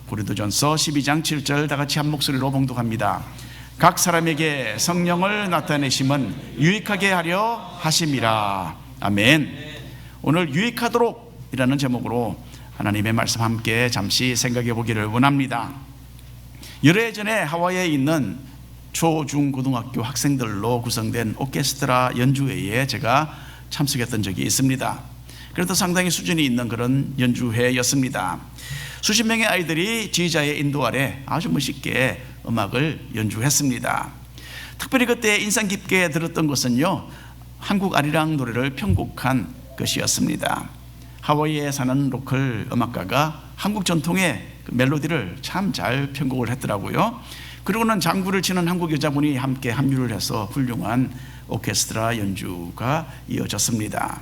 고린도전서 12장 7절 다 같이 한 목소리로 봉독합니다. 각 사람에게 성령을 나타내심은 유익하게 하려 하심이라. 아멘. 오늘 유익하도록 이라는 제목으로 하나님의 말씀 함께 잠시 생각해 보기를 원합니다. 여러 해 전에 하와이에 있는 초, 중, 고등학교 학생들로 구성된 오케스트라 연주회에 제가 참석했던 적이 있습니다. 그래도 상당히 수준이 있는 그런 연주회였습니다. 수십 명의 아이들이 지휘자의 인도 아래 아주 멋있게 음악을 연주했습니다. 특별히 그때 인상 깊게 들었던 것은요, 한국 아리랑 노래를 편곡한 것이었습니다. 하와이에 사는 로컬 음악가가 한국 전통의 그 멜로디를 참 잘 편곡을 했더라고요. 그리고는 장구를 치는 한국 여자분이 함께 합류를 해서 훌륭한 오케스트라 연주가 이어졌습니다.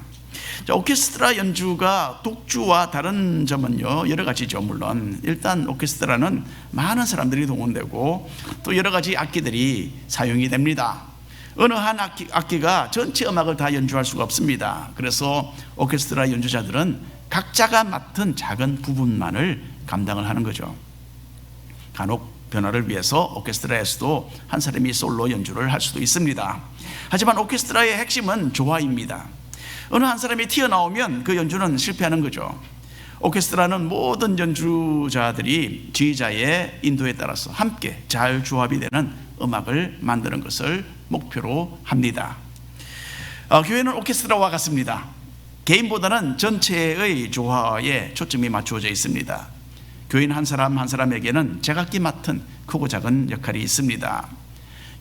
오케스트라 연주가 독주와 다른 점은요, 여러 가지죠. 물론 일단 오케스트라는 많은 사람들이 동원되고 또 여러 가지 악기들이 사용이 됩니다. 어느 한 악기가 전체 음악을 다 연주할 수가 없습니다. 그래서 오케스트라 연주자들은 각자가 맡은 작은 부분만을 감당을 하는 거죠. 간혹 변화를 위해서 오케스트라에서도 한 사람이 솔로 연주를 할 수도 있습니다. 하지만 오케스트라의 핵심은 조화입니다. 어느 한 사람이 튀어나오면 그 연주는 실패하는 거죠. 오케스트라는 모든 연주자들이 지휘자의 인도에 따라서 함께 잘 조합이 되는 음악을 만드는 것을 목표로 합니다. 교회는 오케스트라와 같습니다. 개인보다는 전체의 조화에 초점이 맞추어져 있습니다. 교인 한 사람 한 사람에게는 제각기 맡은 크고 작은 역할이 있습니다.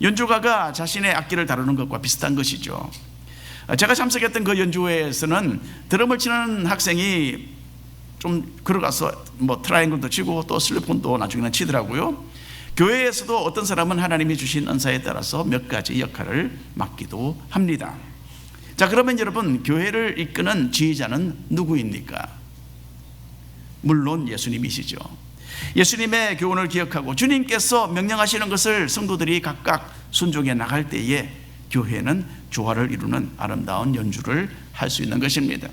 연주가가 자신의 악기를 다루는 것과 비슷한 것이죠. 제가 참석했던 그 연주회에서는 드럼을 치는 학생이 좀 걸어가서 트라이앵글도 치고 또 슬립폰도 나중에는 치더라고요. 교회에서도 어떤 사람은 하나님이 주신 은사에 따라서 몇 가지 역할을 맡기도 합니다. 자, 그러면 여러분, 교회를 이끄는 지휘자는 누구입니까? 물론 예수님이시죠. 예수님의 교훈을 기억하고 주님께서 명령하시는 것을 성도들이 각각 순종해 나갈 때에 교회는 조화를 이루는 아름다운 연주를 할 수 있는 것입니다.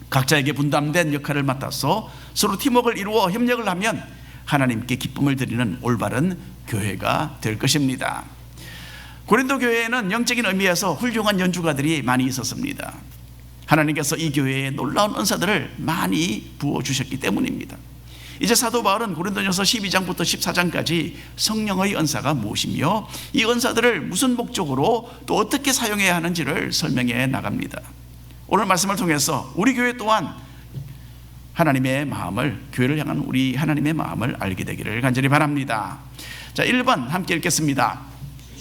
각자에게 분담된 역할을 맡아서 서로 팀워크를 이루어 협력을 하면 하나님께 기쁨을 드리는 올바른 교회가 될 것입니다. 고린도 교회에는 영적인 의미에서 훌륭한 연주가들이 많이 있었습니다. 하나님께서 이 교회에 놀라운 은사들을 많이 부어주셨기 때문입니다. 이제 사도 바울은 고린도전서 12장부터 14장까지 성령의 은사가 무엇이며 이 은사들을 무슨 목적으로 또 어떻게 사용해야 하는지를 설명해 나갑니다. 오늘 말씀을 통해서 우리 교회 또한 하나님의 마음을, 교회를 향한 우리 하나님의 마음을 알게 되기를 간절히 바랍니다. 자, 1번 함께 읽겠습니다.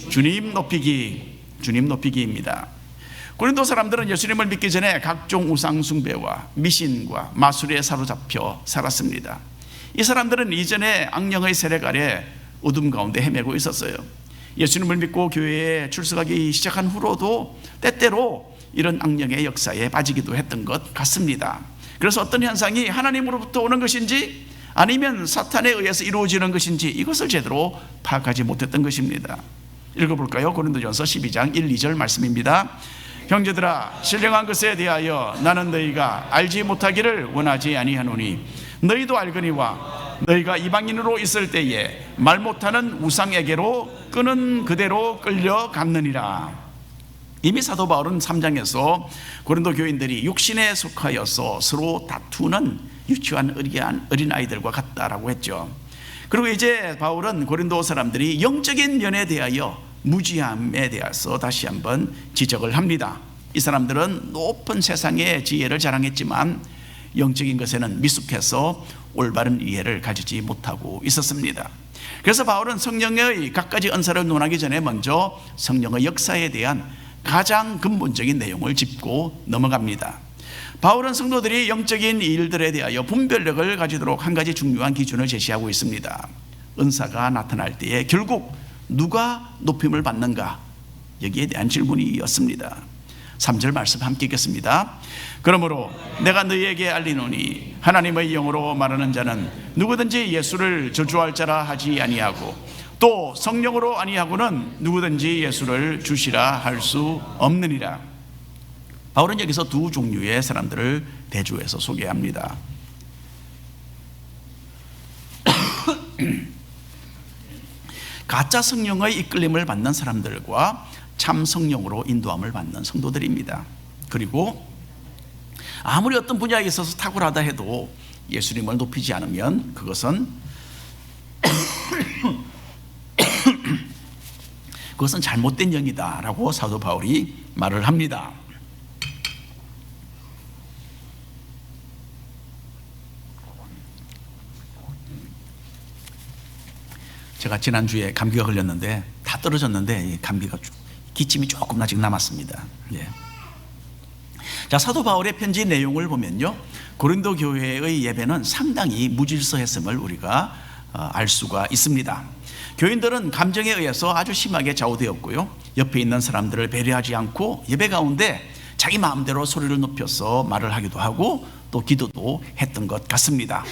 주님 높이기, 주님 높이기입니다. 고린도 사람들은 예수님을 믿기 전에 각종 우상 숭배와 미신과 마술에 사로잡혀 살았습니다. 이 사람들은 이전에 악령의 세력 아래 어둠 가운데 헤매고 있었어요. 예수님을 믿고 교회에 출석하기 시작한 후로도 때때로 이런 악령의 역사에 빠지기도 했던 것 같습니다. 그래서 어떤 현상이 하나님으로부터 오는 것인지 아니면 사탄에 의해서 이루어지는 것인지 이것을 제대로 파악하지 못했던 것입니다. 읽어볼까요? 고린도전서 12장 1, 2절 말씀입니다. 형제들아, 신령한 것에 대하여 나는 너희가 알지 못하기를 원하지 아니하노니 너희도 알거니와 너희가 이방인으로 있을 때에 말 못하는 우상에게로 끄는 그대로 끌려갔느니라. 이미 사도 바울은 3장에서 고린도 교인들이 육신에 속하여서 서로 다투는 유치한 어린아이들과 같다라고 했죠. 그리고 이제 바울은 고린도 사람들이 영적인 면에 대하여 무지함에 대해서 다시 한번 지적을 합니다. 이 사람들은 높은 세상의 지혜를 자랑했지만 영적인 것에는 미숙해서 올바른 이해를 가지지 못하고 있었습니다. 그래서 바울은 성령의 각가지 은사를 논하기 전에 먼저 성령의 역사에 대한 가장 근본적인 내용을 짚고 넘어갑니다. 바울은 성도들이 영적인 일들에 대하여 분별력을 가지도록 한 가지 중요한 기준을 제시하고 있습니다. 은사가 나타날 때에 결국 누가 높임을 받는가? 여기에 대한 질문이었습니다. 3절 말씀 함께 읽겠습니다. 그러므로 내가 너희에게 알리노니 하나님의 영으로 말하는 자는 누구든지 예수를 저주할 자라 하지 아니하고 또 성령으로 아니하고는 누구든지 예수를 주시라 할 수 없느니라. 바울은 여기서 두 종류의 사람들을 대조해서 소개합니다. 가짜 성령의 이끌림을 받는 사람들과 참 성령으로 인도함을 받는 성도들입니다. 그리고 아무리 어떤 분야에 있어서 탁월하다 해도 예수님을 높이지 않으면 그것은 잘못된 영이다라고 사도 바울이 말을 합니다. 제가 지난주에 감기가 걸렸는데 다 떨어졌는데 감기가 기침이 조금 아직 남았습니다. 예. 자, 사도 바울의 편지 내용을 보면요, 고린도 교회의 예배는 상당히 무질서했음을 우리가 알 수가 있습니다. 교인들은 감정에 의해서 아주 심하게 좌우되었고요, 옆에 있는 사람들을 배려하지 않고 예배 가운데 자기 마음대로 소리를 높여서 말을 하기도 하고 또 기도도 했던 것 같습니다.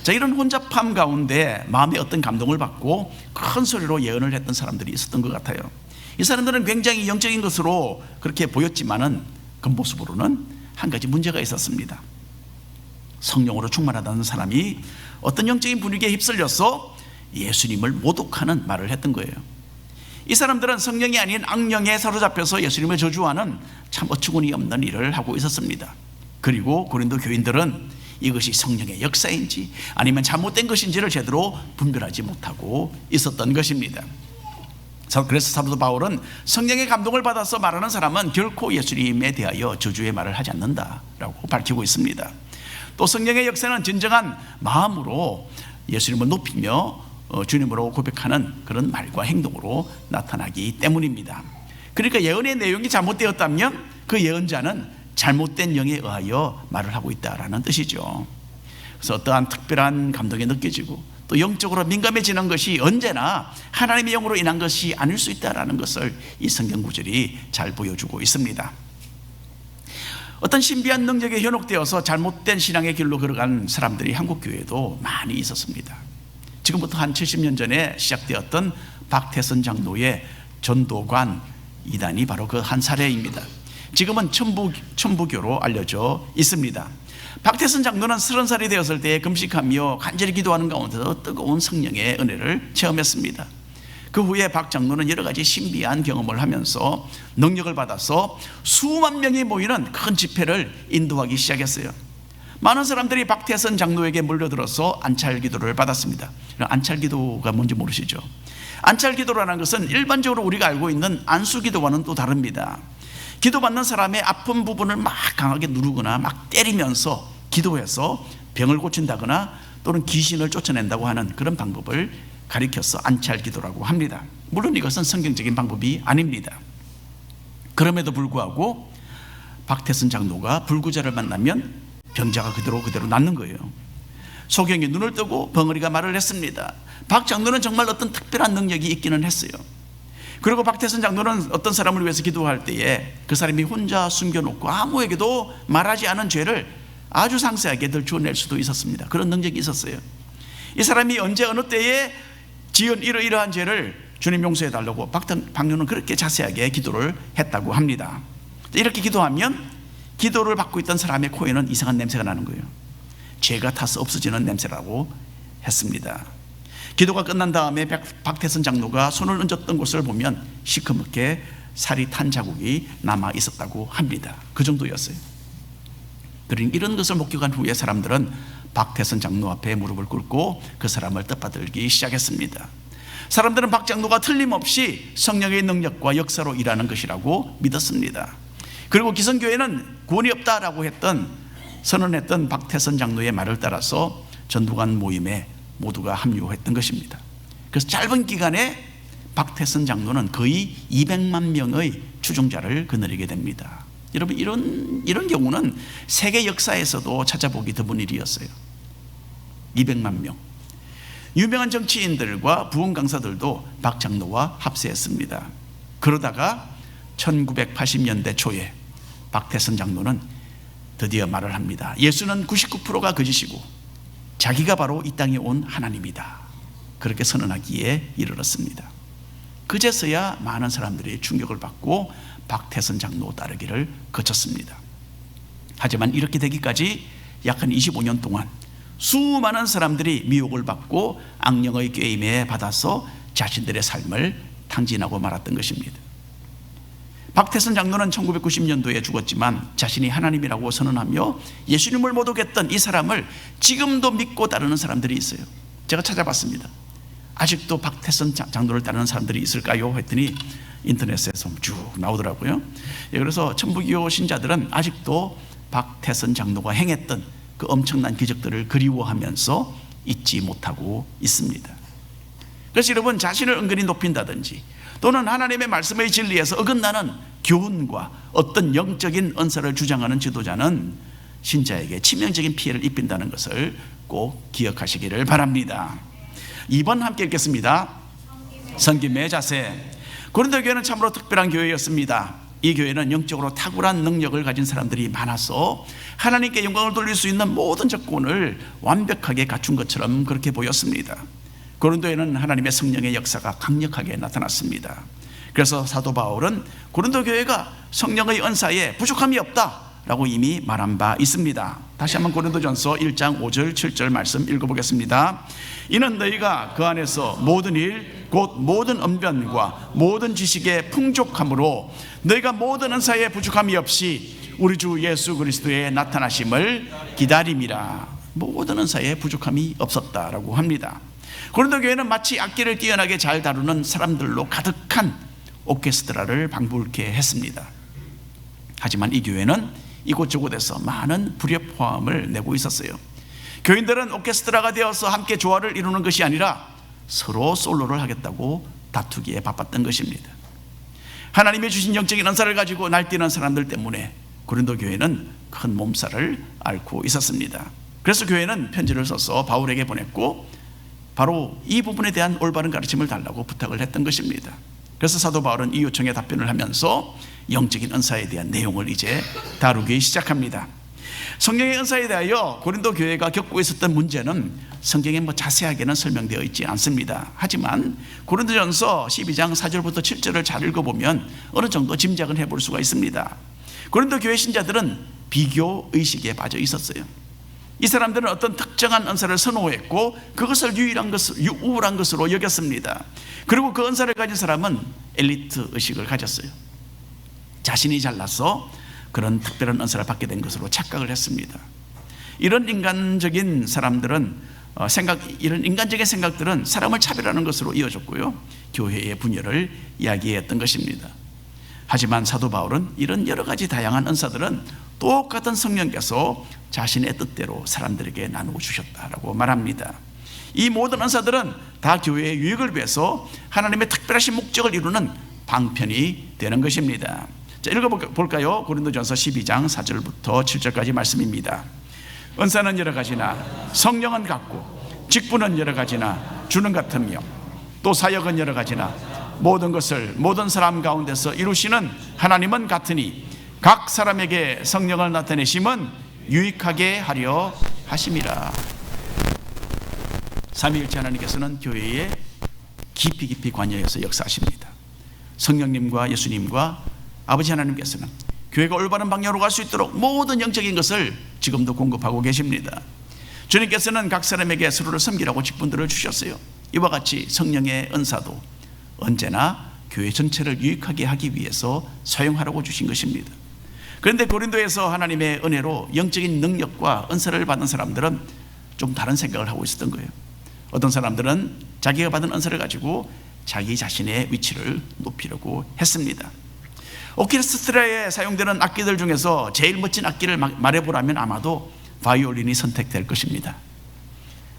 자, 이런 혼잡함 가운데 마음에 어떤 감동을 받고 큰 소리로 예언을 했던 사람들이 있었던 것 같아요. 이 사람들은 굉장히 영적인 것으로 그렇게 보였지만은 겉모습으로는 한 가지 문제가 있었습니다. 성령으로 충만하다는 사람이 어떤 영적인 분위기에 휩쓸려서 예수님을 모독하는 말을 했던 거예요. 이 사람들은 성령이 아닌 악령에 사로잡혀서 예수님을 저주하는 참 어처구니 없는 일을 하고 있었습니다. 그리고 고린도 교인들은 이것이 성령의 역사인지 아니면 잘못된 것인지를 제대로 분별하지 못하고 있었던 것입니다. 그래서 사도 바울은 성령의 감동을 받아서 말하는 사람은 결코 예수님에 대하여 저주의 말을 하지 않는다라고 밝히고 있습니다. 또 성령의 역사는 진정한 마음으로 예수님을 높이며 주님으로 고백하는 그런 말과 행동으로 나타나기 때문입니다. 그러니까 예언의 내용이 잘못되었다면 그 예언자는 잘못된 영에 의하여 말을 하고 있다라는 뜻이죠. 그래서 어떠한 특별한 감동이 느껴지고 또 영적으로 민감해지는 것이 언제나 하나님의 영으로 인한 것이 아닐 수 있다라는 것을 이 성경 구절이 잘 보여주고 있습니다. 어떤 신비한 능력에 현혹되어서 잘못된 신앙의 길로 걸어간 사람들이 한국 교회에도 많이 있었습니다. 지금부터 한 70년 전에 시작되었던 박태선 장로의 전도관 이단이 바로 그 한 사례입니다. 지금은 천부교로 알려져 있습니다. 박태선 장로는 30살이 되었을 때 금식하며 간절히 기도하는 가운데서 뜨거운 성령의 은혜를 체험했습니다. 그 후에 박 장로는 여러 가지 신비한 경험을 하면서 능력을 받아서 수만 명이 모이는 큰 집회를 인도하기 시작했어요. 많은 사람들이 박태선 장로에게 몰려들어서 안찰기도를 받았습니다. 안찰기도가 뭔지 모르시죠? 안찰기도라는 것은 일반적으로 우리가 알고 있는 안수기도와는 또 다릅니다. 기도받는 사람의 아픈 부분을 막 강하게 누르거나 막 때리면서 기도해서 병을 고친다거나 또는 귀신을 쫓아낸다고 하는 그런 방법을 가리켜서 안찰기도라고 합니다. 물론 이것은 성경적인 방법이 아닙니다. 그럼에도 불구하고 박태선 장로가 불구자를 만나면 병자가 그대로 낫는 거예요. 소경이 눈을 뜨고 벙어리가 말을 했습니다. 박 장로는 정말 어떤 특별한 능력이 있기는 했어요. 그리고 박태선 장로는 어떤 사람을 위해서 기도할 때에 그 사람이 혼자 숨겨놓고 아무에게도 말하지 않은 죄를 아주 상세하게 들추어낼 수도 있었습니다. 그런 능력이 있었어요. 이 사람이 언제 어느 때에 지은 이러이러한 죄를 주님 용서해 달라고 박장로는 그렇게 자세하게 기도를 했다고 합니다. 이렇게 기도하면 기도를 받고 있던 사람의 코에는 이상한 냄새가 나는 거예요. 죄가 타서 없어지는 냄새라고 했습니다. 기도가 끝난 다음에 박태선 장로가 손을 얹었던 곳을 보면 시커멓게 살이 탄 자국이 남아 있었다고 합니다. 그 정도였어요. 그러니 이런 것을 목격한 후에 사람들은 박태선 장로 앞에 무릎을 꿇고 그 사람을 뜻받들기 시작했습니다. 사람들은 박 장로가 틀림없이 성령의 능력과 역사로 일하는 것이라고 믿었습니다. 그리고 기성교회는 구원이 없다라고 선언했던 박태선 장로의 말을 따라서 전도관 모임에 모두가 합류했던 것입니다. 그래서 짧은 기간에 박태선 장로는 거의 200만 명의 추종자를 거느리게 됩니다. 여러분, 이런 경우는 세계 역사에서도 찾아보기 드문 일이었어요. 200만 명. 유명한 정치인들과 부흥 강사들도 박 장로와 합세했습니다. 그러다가 1980년대 초에 박태선 장로는 드디어 말을 합니다. 예수는 99%가 거짓이고 자기가 바로 이 땅에 온 하나님이다. 그렇게 선언하기에 이르렀습니다. 그제서야 많은 사람들이 충격을 받고 박태선 장로 따르기를 거쳤습니다. 하지만 이렇게 되기까지 약 한 25년 동안 수많은 사람들이 미혹을 받고 악령의 꾀임에 받아서 자신들의 삶을 탕진하고 말았던 것입니다. 박태선 장로는 1990년도에 죽었지만 자신이 하나님이라고 선언하며 예수님을 모독했던 이 사람을 지금도 믿고 따르는 사람들이 있어요. 제가 찾아봤습니다. 아직도 박태선 장로를 따르는 사람들이 있을까요? 했더니 인터넷에서 쭉 나오더라고요. 그래서 천부교 신자들은 아직도 박태선 장로가 행했던 그 엄청난 기적들을 그리워하면서 잊지 못하고 있습니다. 그래서 여러분, 자신을 은근히 높인다든지 또는 하나님의 말씀의 진리에서 어긋나는 교훈과 어떤 영적인 은사를 주장하는 지도자는 신자에게 치명적인 피해를 입힌다는 것을 꼭 기억하시기를 바랍니다. 2번 함께 읽겠습니다. 섬김의 자세. 고린도 교회는 참으로 특별한 교회였습니다. 이 교회는 영적으로 탁월한 능력을 가진 사람들이 많아서 하나님께 영광을 돌릴 수 있는 모든 조건을 완벽하게 갖춘 것처럼 그렇게 보였습니다. 고린도에는 하나님의 성령의 역사가 강력하게 나타났습니다. 그래서 사도 바울은 고린도 교회가 성령의 은사에 부족함이 없다라고 이미 말한 바 있습니다. 다시 한번 고린도전서 1장 5절 7절 말씀 읽어보겠습니다. 이는 너희가 그 안에서 모든 일 곧 모든 언변과 모든 지식의 풍족함으로 너희가 모든 은사에 부족함이 없이 우리 주 예수 그리스도의 나타나심을 기다림이라. 모든 은사에 부족함이 없었다라고 합니다. 고린도 교회는 마치 악기를 뛰어나게 잘 다루는 사람들로 가득한 오케스트라를 방불케 했습니다. 하지만 이 교회는 이곳저곳에서 많은 불협화음을 내고 있었어요. 교인들은 오케스트라가 되어서 함께 조화를 이루는 것이 아니라 서로 솔로를 하겠다고 다투기에 바빴던 것입니다. 하나님이 주신 영적인 은사를 가지고 날뛰는 사람들 때문에 고린도 교회는 큰 몸살을 앓고 있었습니다. 그래서 교회는 편지를 써서 바울에게 보냈고 바로 이 부분에 대한 올바른 가르침을 달라고 부탁을 했던 것입니다. 그래서 사도 바울은 이 요청에 답변을 하면서 영적인 은사에 대한 내용을 이제 다루기 시작합니다. 성령의 은사에 대하여 고린도 교회가 겪고 있었던 문제는 성경에 자세하게는 설명되어 있지 않습니다. 하지만 고린도전서 12장 4절부터 7절을 잘 읽어보면 어느 정도 짐작은 해볼 수가 있습니다. 고린도 교회 신자들은 비교 의식에 빠져 있었어요. 이 사람들은 어떤 특정한 은사를 선호했고 그것을 우월한 것으로 여겼습니다. 그리고 그 은사를 가진 사람은 엘리트 의식을 가졌어요. 자신이 잘나서 그런 특별한 은사를 받게 된 것으로 착각을 했습니다. 이런 인간적인 사람들은 이런 인간적인 생각들은 사람을 차별하는 것으로 이어졌고요, 교회의 분열을 이야기했던 것입니다. 하지만 사도 바울은 이런 여러 가지 다양한 은사들은 똑같은 성령께서 자신의 뜻대로 사람들에게 나누어 주셨다라고 말합니다. 이 모든 은사들은 다 교회의 유익을 위해서 하나님의 특별하신 목적을 이루는 방편이 되는 것입니다. 자, 읽어볼까요? 고린도전서 12장 4절부터 7절까지 말씀입니다. 은사는 여러 가지나 성령은 같고 직분은 여러 가지나 주는 같으며 또 사역은 여러 가지나 모든 것을 모든 사람 가운데서 이루시는 하나님은 같으니 각 사람에게 성령을 나타내심은 유익하게 하려 하심이라. 삼위일체 하나님께서는 교회에 깊이 관여해서 역사하십니다. 성령님과 예수님과 아버지 하나님께서는 교회가 올바른 방향으로 갈 수 있도록 모든 영적인 것을 지금도 공급하고 계십니다. 주님께서는 각 사람에게 서로를 섬기라고 직분들을 주셨어요. 이와 같이 성령의 은사도 언제나 교회 전체를 유익하게 하기 위해서 사용하라고 주신 것입니다. 그런데 고린도에서 하나님의 은혜로 영적인 능력과 은사를 받은 사람들은 좀 다른 생각을 하고 있었던 거예요. 어떤 사람들은 자기가 받은 은사를 가지고 자기 자신의 위치를 높이려고 했습니다. 오케스트라에 사용되는 악기들 중에서 제일 멋진 악기를 말해보라면 아마도 바이올린이 선택될 것입니다.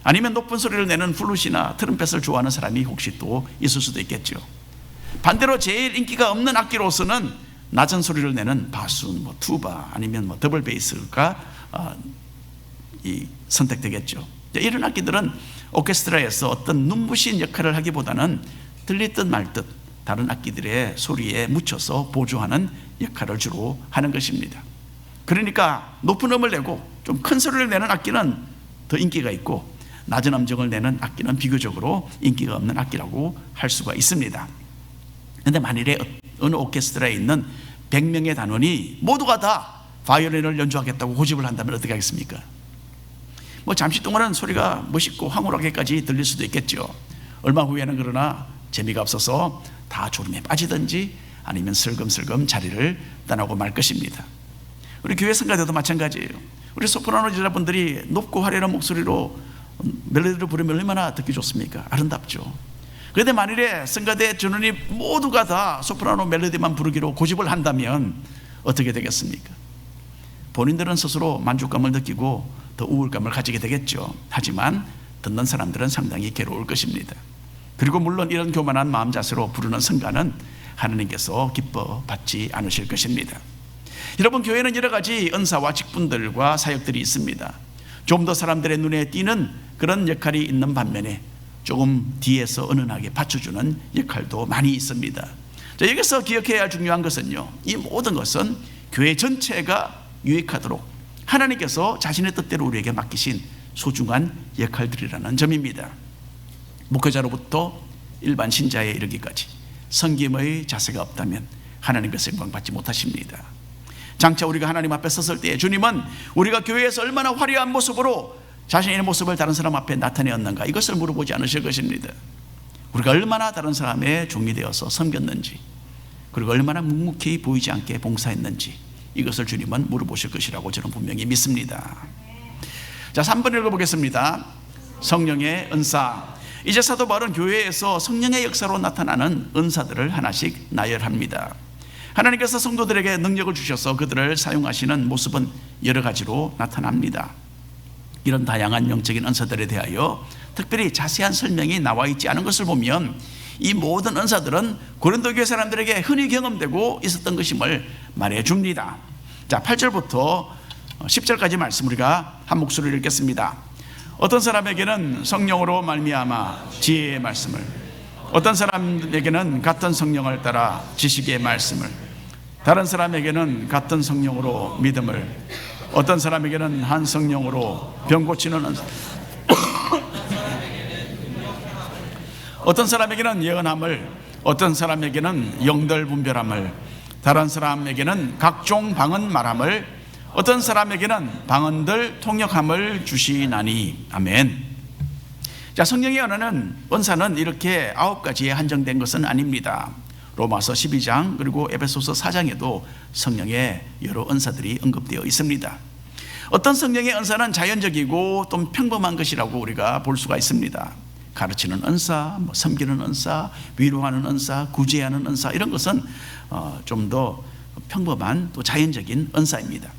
아니면 높은 소리를 내는 플룻이나 트럼펫을 좋아하는 사람이 혹시 또 있을 수도 있겠죠. 반대로 제일 인기가 없는 악기로서는 낮은 소리를 내는 바순, 투바 아니면 더블 베이스가 선택되겠죠. 이런 악기들은 오케스트라에서 어떤 눈부신 역할을 하기보다는 들리듯 말듯 다른 악기들의 소리에 묻혀서 보조하는 역할을 주로 하는 것입니다. 그러니까 높은 음을 내고 좀 큰 소리를 내는 악기는 더 인기가 있고 낮은 음정을 내는 악기는 비교적으로 인기가 없는 악기라고 할 수가 있습니다. 그런데 만일에 어느 오케스트라에 있는 100명의 단원이 모두가 다 바이올린을 연주하겠다고 고집을 한다면 어떻게 하겠습니까? 뭐 잠시 동안은 소리가 멋있고 황홀하게까지 들릴 수도 있겠죠. 얼마 후에는 그러나 재미가 없어서 다 졸음에 빠지든지 아니면 슬금슬금 자리를 떠나고 말 것입니다. 우리 교회 성가대도 마찬가지예요. 우리 소프라노 여자분들이 높고 화려한 목소리로 멜로디를 부르면 얼마나 듣기 좋습니까? 아름답죠. 그런데 만일에 성가대 전원이 모두가 다 소프라노 멜로디만 부르기로 고집을 한다면 어떻게 되겠습니까? 본인들은 스스로 만족감을 느끼고 더 우울감을 가지게 되겠죠. 하지만 듣는 사람들은 상당히 괴로울 것입니다. 그리고 물론 이런 교만한 마음 자세로 부르는 성가는 하나님께서 기뻐 받지 않으실 것입니다. 여러분, 교회는 여러 가지 은사와 직분들과 사역들이 있습니다. 좀 더 사람들의 눈에 띄는 그런 역할이 있는 반면에 조금 뒤에서 은은하게 받쳐주는 역할도 많이 있습니다. 자, 여기서 기억해야 할 중요한 것은요, 이 모든 것은 교회 전체가 유익하도록 하나님께서 자신의 뜻대로 우리에게 맡기신 소중한 역할들이라는 점입니다. 목회자로부터 일반 신자에 이르기까지 섬김의 자세가 없다면 하나님께서 영광 받지 못하십니다. 장차 우리가 하나님 앞에 섰을 때 주님은 우리가 교회에서 얼마나 화려한 모습으로 자신의 모습을 다른 사람 앞에 나타내었는가, 이것을 물어보지 않으실 것입니다. 우리가 얼마나 다른 사람의 종이 되어서 섬겼는지, 그리고 얼마나 묵묵히 보이지 않게 봉사했는지, 이것을 주님은 물어보실 것이라고 저는 분명히 믿습니다. 자, 3번 읽어보겠습니다. 성령의 은사. 이제 사도 바울은 교회에서 성령의 역사로 나타나는 은사들을 하나씩 나열합니다. 하나님께서 성도들에게 능력을 주셔서 그들을 사용하시는 모습은 여러 가지로 나타납니다. 이런 다양한 영적인 은사들에 대하여 특별히 자세한 설명이 나와 있지 않은 것을 보면 이 모든 은사들은 고린도 교회 사람들에게 흔히 경험되고 있었던 것임을 말해줍니다. 자, 8절부터 10절까지 말씀 우리가 한 목소리를 읽겠습니다. 어떤 사람에게는 성령으로 말미암아 지혜의 말씀을, 어떤 사람에게는 같은 성령을 따라 지식의 말씀을, 다른 사람에게는 같은 성령으로 믿음을, 어떤 사람에게는 한 성령으로 병 고치는 은사, 어떤 사람에게는 예언함을, 어떤 사람에게는 영들 분별함을, 다른 사람에게는 각종 방언 말함을, 어떤 사람에게는 방언들 통역함을 주시나니. 아멘. 자, 성령의 은사는 이렇게 9가지에 한정된 것은 아닙니다. 로마서 12장 그리고 에베소서 4장에도 성령의 여러 은사들이 언급되어 있습니다. 어떤 성령의 은사는 자연적이고 또 평범한 것이라고 우리가 볼 수가 있습니다. 가르치는 은사, 섬기는 은사, 위로하는 은사, 구제하는 은사, 이런 것은 좀 더 평범한 또 자연적인 은사입니다.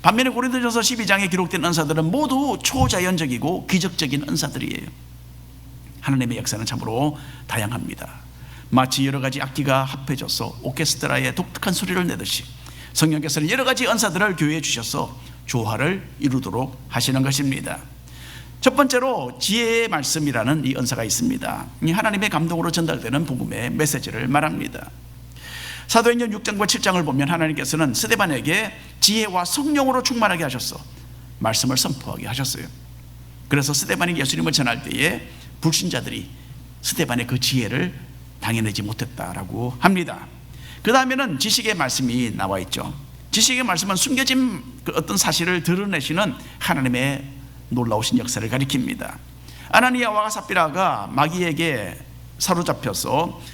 반면에 고린도전서 12장에 기록된 은사들은 모두 초자연적이고 기적적인 은사들이에요. 하나님의 역사는 참으로 다양합니다. 마치 여러 가지 악기가 합해져서 오케스트라의 독특한 소리를 내듯이 성령께서는 여러 가지 은사들을 교회에 주셔서 조화를 이루도록 하시는 것입니다. 첫 번째로 지혜의 말씀이라는 이 은사가 있습니다. 이 하나님의 감동으로 전달되는 복음의 메시지를 말합니다. 사도행전 6장과 7장을 보면 하나님께서는 스데반에게 지혜와 성령으로 충만하게 하셔서 말씀을 선포하게 하셨어요. 그래서 스데반이 예수님을 전할 때에 불신자들이 스데반의 그 지혜를 당해내지 못했다라고 합니다. 그 다음에는 지식의 말씀이 나와 있죠. 지식의 말씀은 숨겨진 어떤 사실을 드러내시는 하나님의 놀라우신 역사를 가리킵니다. 아나니아와 삽비라가 마귀에게 사로잡혀서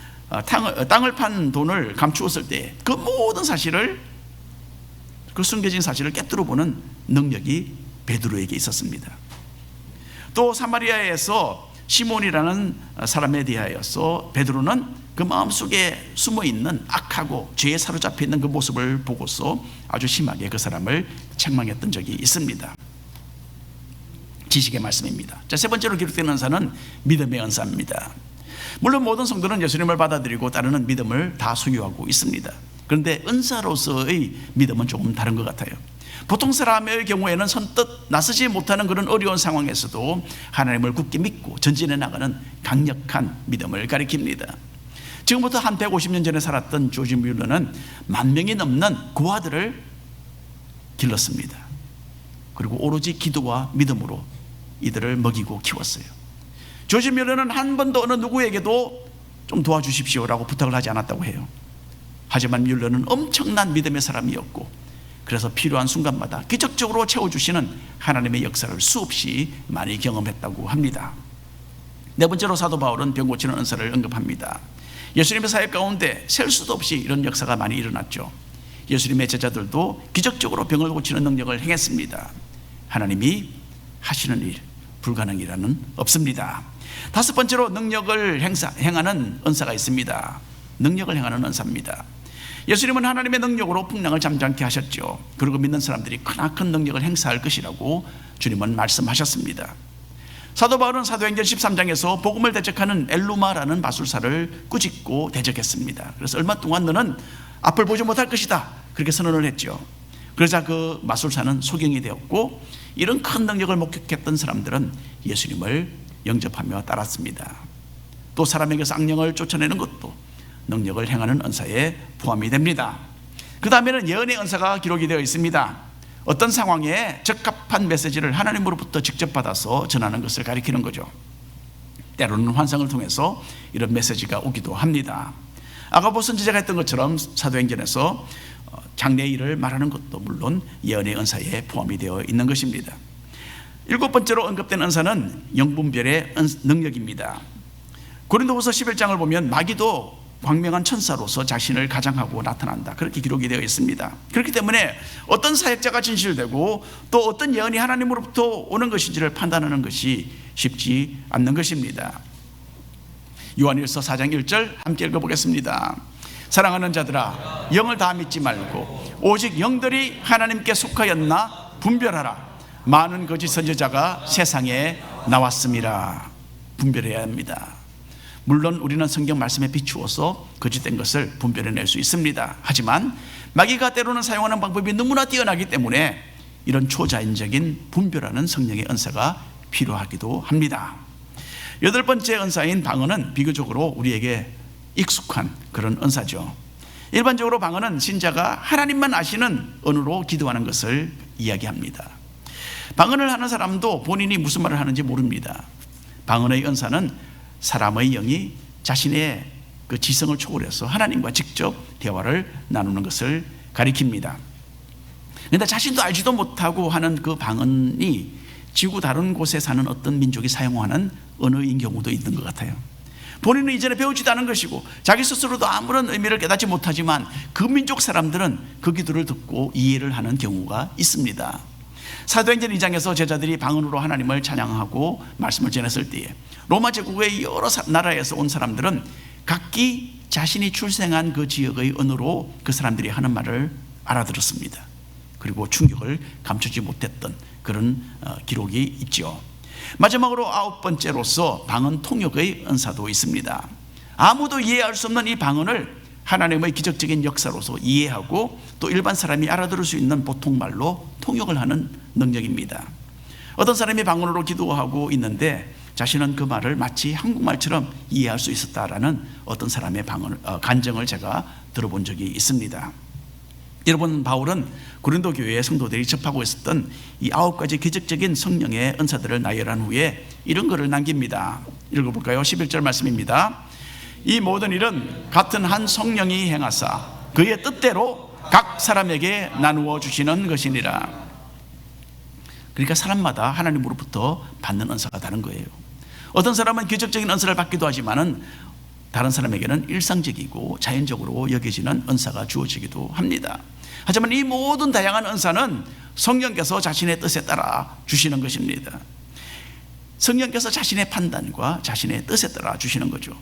땅을 판 돈을 감추었을 때 그 모든 사실을, 그 숨겨진 사실을 깨뜨려 보는 능력이 베드로에게 있었습니다. 또 사마리아에서 시몬이라는 사람에 대하여서 베드로는 그 마음속에 숨어있는 악하고 죄에 사로잡혀 있는 그 모습을 보고서 아주 심하게 그 사람을 책망했던 적이 있습니다. 지식의 말씀입니다. 자, 세 번째로 기록된 은사는 믿음의 은사입니다. 물론 모든 성도는 예수님을 받아들이고 따르는 믿음을 다 소유하고 있습니다. 그런데 은사로서의 믿음은 조금 다른 것 같아요. 보통 사람의 경우에는 선뜻 나서지 못하는 그런 어려운 상황에서도 하나님을 굳게 믿고 전진해 나가는 강력한 믿음을 가리킵니다. 지금부터 한 150년 전에 살았던 조지 뮬러는 10,000명이 넘는 고아들을 길렀습니다. 그리고 오로지 기도와 믿음으로 이들을 먹이고 키웠어요. 조지 뮬러는 한 번도 어느 누구에게도 좀 도와주십시오라고 부탁을 하지 않았다고 해요. 하지만 뮬러는 엄청난 믿음의 사람이었고 그래서 필요한 순간마다 기적적으로 채워주시는 하나님의 역사를 수없이 많이 경험했다고 합니다. 네 번째로 사도 바울은 병 고치는 은사를 언급합니다. 예수님의 사역 가운데 셀 수도 없이 이런 역사가 많이 일어났죠. 예수님의 제자들도 기적적으로 병을 고치는 능력을 행했습니다. 하나님이 하시는 일, 불가능이라는 없습니다. 다섯 번째로 능력을 행하는 은사가 있습니다. 능력을 행하는 은사입니다. 예수님은 하나님의 능력으로 풍랑을 잠잠케 하셨죠. 그리고 믿는 사람들이 크나큰 능력을 행사할 것이라고 주님은 말씀하셨습니다. 사도 바울은 사도행전 13장에서 복음을 대적하는 엘루마라는 마술사를 꾸짖고 대적했습니다. 그래서 얼마 동안 너는 앞을 보지 못할 것이다, 그렇게 선언을 했죠. 그러자 그 마술사는 소경이 되었고, 이런 큰 능력을 목격했던 사람들은 예수님을 영접하며 따랐습니다. 또 사람에게서 악령을 쫓아내는 것도 능력을 행하는 은사에 포함이 됩니다. 그 다음에는 예언의 은사가 기록이 되어 있습니다. 어떤 상황에 적합한 메시지를 하나님으로부터 직접 받아서 전하는 것을 가리키는 거죠. 때로는 환상을 통해서 이런 메시지가 오기도 합니다. 아가보 선지자가 했던 것처럼 사도행전에서 장래일을 말하는 것도 물론 예언의 은사에 포함이 되어 있는 것입니다. 일곱 번째로 언급된 은사는 영분별의 능력입니다. 고린도후서 11장을 보면 마귀도 광명한 천사로서 자신을 가장하고 나타난다, 그렇게 기록이 되어 있습니다. 그렇기 때문에 어떤 사역자가 진실되고 또 어떤 예언이 하나님으로부터 오는 것인지를 판단하는 것이 쉽지 않는 것입니다. 요한일서 4장 1절 함께 읽어보겠습니다. 사랑하는 자들아, 영을 다 믿지 말고 오직 영들이 하나님께 속하였나 분별하라. 많은 거짓 선지자가 세상에 나왔습니다. 분별해야 합니다. 물론 우리는 성경 말씀에 비추어서 거짓된 것을 분별해낼 수 있습니다. 하지만 마귀가 때로는 사용하는 방법이 너무나 뛰어나기 때문에 이런 초자연적인 분별하는 성령의 은사가 필요하기도 합니다. 여덟 번째 은사인 방언은 비교적으로 우리에게 익숙한 그런 은사죠. 일반적으로 방언은 신자가 하나님만 아시는 언어로 기도하는 것을 이야기합니다. 방언을 하는 사람도 본인이 무슨 말을 하는지 모릅니다. 방언의 은사는 사람의 영이 자신의 그 지성을 초월해서 하나님과 직접 대화를 나누는 것을 가리킵니다. 그런데 자신도 알지도 못하고 하는 그 방언이 지구 다른 곳에 사는 어떤 민족이 사용하는 언어인 경우도 있는 것 같아요. 본인은 이전에 배우지도 않은 것이고 자기 스스로도 아무런 의미를 깨닫지 못하지만 그 민족 사람들은 그 기도를 듣고 이해를 하는 경우가 있습니다. 사도행전 2장에서 제자들이 방언으로 하나님을 찬양하고 말씀을 전했을 때에 로마 제국의 여러 나라에서 온 사람들은 각기 자신이 출생한 그 지역의 언어로 그 사람들이 하는 말을 알아들었습니다. 그리고 충격을 감추지 못했던 그런 기록이 있죠. 마지막으로 아홉 번째로서 방언 통역의 은사도 있습니다. 아무도 이해할 수 없는 이 방언을 하나님의 기적적인 역사로서 이해하고 또 일반 사람이 알아들을 수 있는 보통말로 통역을 하는 능력입니다. 어떤 사람이 방언으로 기도하고 있는데 자신은 그 말을 마치 한국말처럼 이해할 수 있었다라는 어떤 사람의 간증을 제가 들어본 적이 있습니다. 여러분, 바울은 고린도 교회의 성도들이 접하고 있었던 이 아홉 가지 기적적인 성령의 은사들을 나열한 후에 이런 글을 남깁니다. 읽어볼까요? 11절 말씀입니다. 이 모든 일은 같은 한 성령이 행하사 그의 뜻대로 각 사람에게 나누어 주시는 것이니라. 그러니까 사람마다 하나님으로부터 받는 은사가 다른 거예요. 어떤 사람은 기적적인 은사를 받기도 하지만은 다른 사람에게는 일상적이고 자연적으로 여겨지는 은사가 주어지기도 합니다. 하지만 이 모든 다양한 은사는 성령께서 자신의 뜻에 따라 주시는 것입니다. 성령께서 자신의 판단과 자신의 뜻에 따라 주시는 거죠.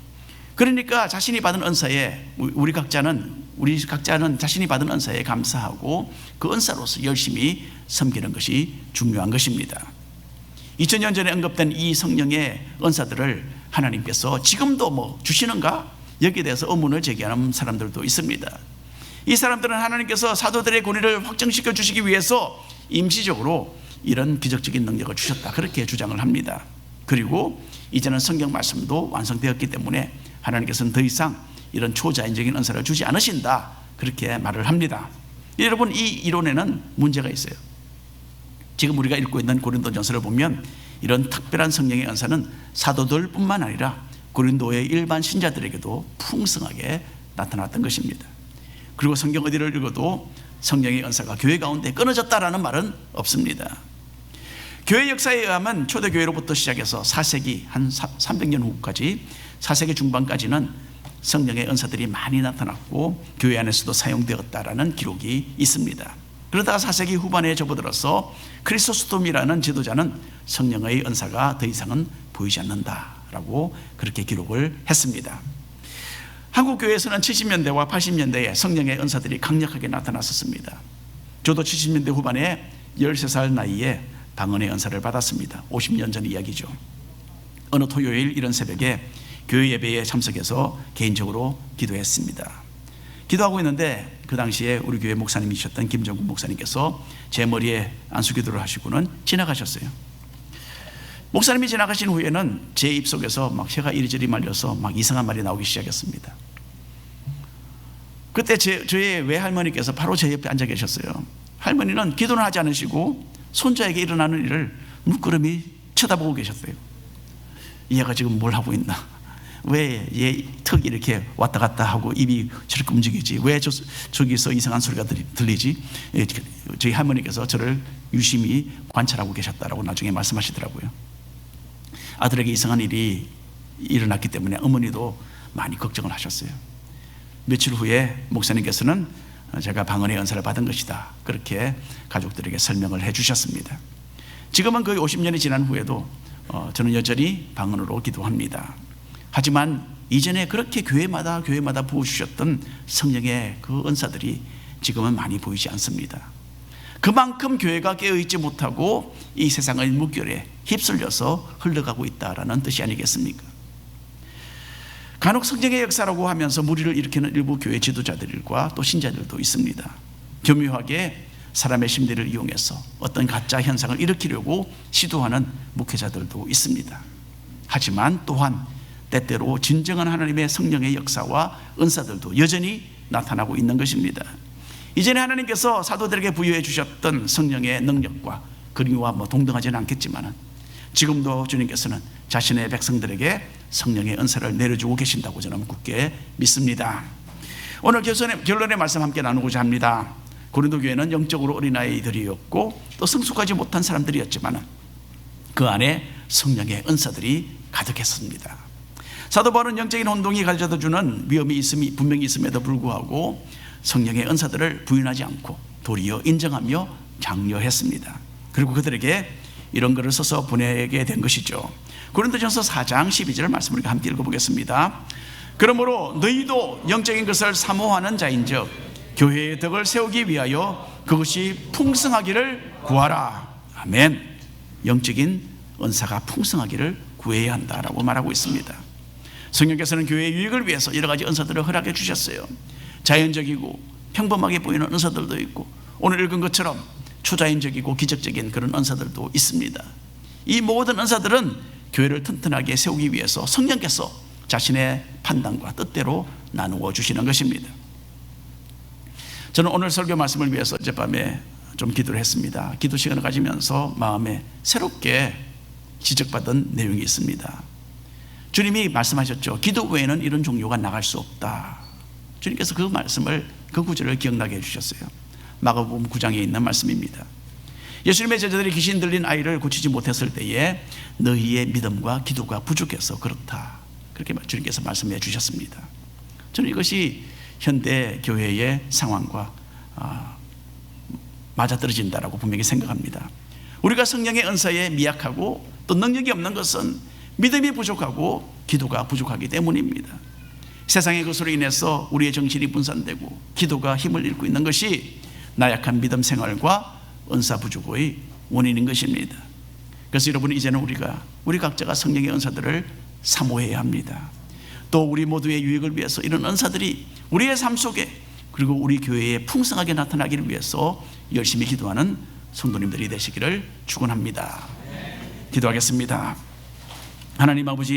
그러니까 자신이 받은 은사에 우리 각자는 자신이 받은 은사에 감사하고 그 은사로서 열심히 섬기는 것이 중요한 것입니다. 2000년 전에 언급된 이 성령의 은사들을 하나님께서 지금도 주시는가? 여기에 대해서 의문을 제기하는 사람들도 있습니다. 이 사람들은 하나님께서 사도들의 권위를 확정시켜 주시기 위해서 임시적으로 이런 기적적인 능력을 주셨다, 그렇게 주장을 합니다. 그리고 이제는 성경 말씀도 완성되었기 때문에 하나님께서는 더 이상 이런 초자연적인 은사를 주지 않으신다, 그렇게 말을 합니다. 여러분, 이 이론에는 문제가 있어요. 지금 우리가 읽고 있는 고린도전서를 보면 이런 특별한 성령의 은사는 사도들뿐만 아니라 고린도의 일반 신자들에게도 풍성하게 나타났던 것입니다. 그리고 성경 어디를 읽어도 성령의 은사가 교회 가운데 끊어졌다라는 말은 없습니다. 교회 역사에 의하면 초대교회로부터 시작해서 4세기 한 300년 후까지 4세기 중반까지는 성령의 은사들이 많이 나타났고 교회 안에서도 사용되었다라는 기록이 있습니다. 그러다가 4세기 후반에 접어들어서 크리소스톰이라는 지도자는 성령의 은사가 더 이상은 보이지 않는다라고 그렇게 기록을 했습니다. 한국 교회에서는 70년대와 80년대에 성령의 은사들이 강력하게 나타났었습니다. 저도 70년대 후반에 13살 나이에 방언의 은사를 받았습니다. 50년 전 이야기죠. 어느 토요일 이런 새벽에 교회 예배에 참석해서 개인적으로 기도했습니다. 기도하고 있는데 그 당시에 우리 교회 목사님이셨던 김정국 목사님께서 제 머리에 안수기도를 하시고는 지나가셨어요. 목사님이 지나가신 후에는 제 입속에서 막 혀가 이리저리 말려서 막 이상한 말이 나오기 시작했습니다. 그때 저의 외할머니께서 바로 제 옆에 앉아 계셨어요. 할머니는 기도는 하지 않으시고 손자에게 일어나는 일을 물끄러미 쳐다보고 계셨어요. 얘가 지금 뭘 하고 있나? 왜 얘 턱이 이렇게 왔다 갔다 하고 입이 저렇게 움직이지? 왜 저기서 이상한 소리가 들리지? 저희 할머니께서 저를 유심히 관찰하고 계셨다라고 나중에 말씀하시더라고요. 아들에게 이상한 일이 일어났기 때문에 어머니도 많이 걱정을 하셨어요. 며칠 후에 목사님께서는 제가 방언의 은사를 받은 것이다, 그렇게 가족들에게 설명을 해 주셨습니다. 지금은 거의 50년이 지난 후에도 저는 여전히 방언으로 기도합니다. 하지만 이전에 그렇게 교회마다 부어주셨던 성령의 그 은사들이 지금은 많이 보이지 않습니다. 그만큼 교회가 깨어있지 못하고 이 세상의 물결에 휩쓸려서 흘러가고 있다라는 뜻이 아니겠습니까? 간혹 성령의 역사라고 하면서 무리를 일으키는 일부 교회 지도자들과 또 신자들도 있습니다. 교묘하게 사람의 심리를 이용해서 어떤 가짜 현상을 일으키려고 시도하는 목회자들도 있습니다. 하지만 또한 때때로 진정한 하나님의 성령의 역사와 은사들도 여전히 나타나고 있는 것입니다. 이전에 하나님께서 사도들에게 부여해 주셨던 성령의 능력과 그리와 동등하지는 않겠지만 지금도 주님께서는 자신의 백성들에게 성령의 은사를 내려주고 계신다고 저는 굳게 믿습니다. 오늘 결론의 말씀 함께 나누고자 합니다. 고린도 교회는 영적으로 어린아이들이었고 또 성숙하지 못한 사람들이었지만 그 안에 성령의 은사들이 가득했습니다. 사도 바울은 영적인 혼동이 가져다주는 위험이 분명히 있음에도 불구하고 성령의 은사들을 부인하지 않고 도리어 인정하며 장려했습니다. 그리고 그들에게 이런 글을 써서 보내게 된 것이죠. 고린도전서 4장 12절 말씀을 함께 읽어보겠습니다. 그러므로 너희도 영적인 것을 사모하는 자인즉 교회의 덕을 세우기 위하여 그것이 풍성하기를 구하라. 아멘. 영적인 은사가 풍성하기를 구해야 한다라고 말하고 있습니다. 성령께서는 교회의 유익을 위해서 여러 가지 은사들을 허락해 주셨어요. 자연적이고 평범하게 보이는 은사들도 있고 오늘 읽은 것처럼 초자연적이고 기적적인 그런 은사들도 있습니다. 이 모든 은사들은 교회를 튼튼하게 세우기 위해서 성령께서 자신의 판단과 뜻대로 나누어 주시는 것입니다. 저는 오늘 설교 말씀을 위해서 어젯밤에 좀 기도를 했습니다. 기도 시간을 가지면서 마음에 새롭게 지적받은 내용이 있습니다. 주님이 말씀하셨죠. 기도 외에는 이런 종교가 나갈 수 없다. 주님께서 그 말씀을, 그 구절을 기억나게 해주셨어요. 마가복음 9장에 있는 말씀입니다. 예수님의 제자들이 귀신 들린 아이를 고치지 못했을 때에 너희의 믿음과 기도가 부족해서 그렇다, 그렇게 주님께서 말씀해 주셨습니다. 저는 이것이 현대 교회의 상황과 맞아떨어진다라고 분명히 생각합니다. 우리가 성령의 은사에 미약하고 또 능력이 없는 것은 믿음이 부족하고 기도가 부족하기 때문입니다. 세상의 것으로 인해서 우리의 정신이 분산되고 기도가 힘을 잃고 있는 것이 나약한 믿음 생활과 은사 부족의 원인인 것입니다. 그래서 여러분, 이제는 우리 각자가 성령의 은사들을 사모해야 합니다. 또 우리 모두의 유익을 위해서 이런 은사들이 우리의 삶 속에 그리고 우리 교회에 풍성하게 나타나기를 위해서 열심히 기도하는 성도님들이 되시기를 축원합니다. 기도하겠습니다. 하나님 아버지,